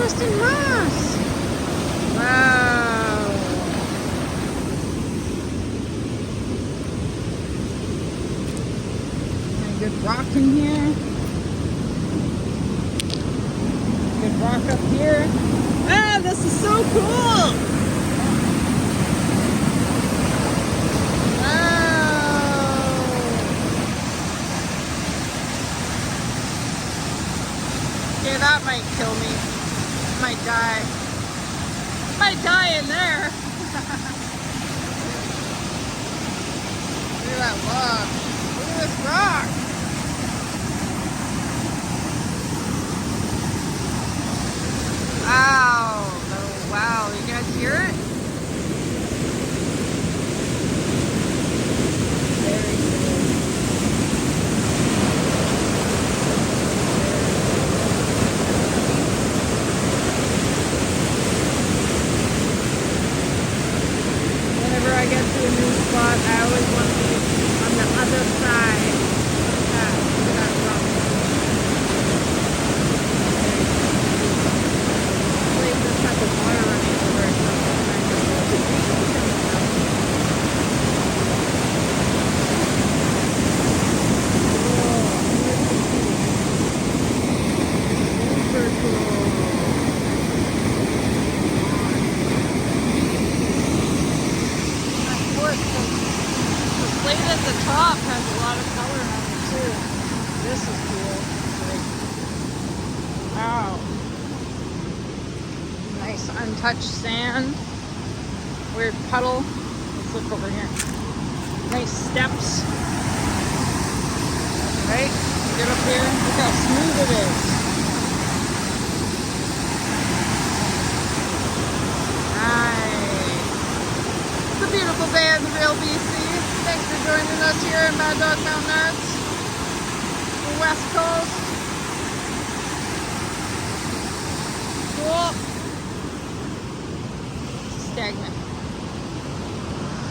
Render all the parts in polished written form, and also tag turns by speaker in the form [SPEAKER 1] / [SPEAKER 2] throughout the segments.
[SPEAKER 1] rainforest and moss. Wow. And a good rock in here. Good rock up here. Ah, this is so cool. Yeah, that might kill me. Might die. Might die in there. Look at that log. Look at this rock. Wow. Oh, wow. You guys hear it? Very cool. I get to a new spot, I always want to be on the other side. Yeah, look at that rock. This place just has the water running over it. Super cool. The plate at the top has a lot of color on it too. This is cool. Wow. Nice untouched sand. Weird puddle. Let's look over here. Nice steps. Right? Get up here. Look how smooth it is. It's a beautiful day in the real BC. Thanks for joining us here in Mad Dog Mountain Arts, the West Coast. Cool. Stagnant.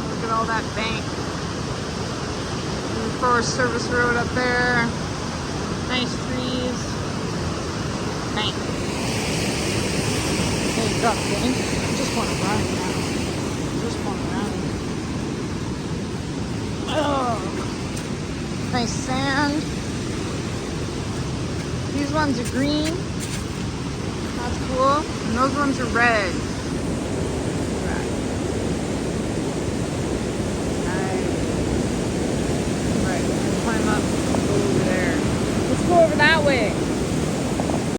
[SPEAKER 1] Look at all that bank. And the Forest Service Road up there. Nice trees. Bank. Hey, duck bank. I just want to run now. Just one around. Oh, nice sand. These ones are green. That's cool. And those ones are red. Nice. Right, we're gonna climb up and go over there. Let's go over that way.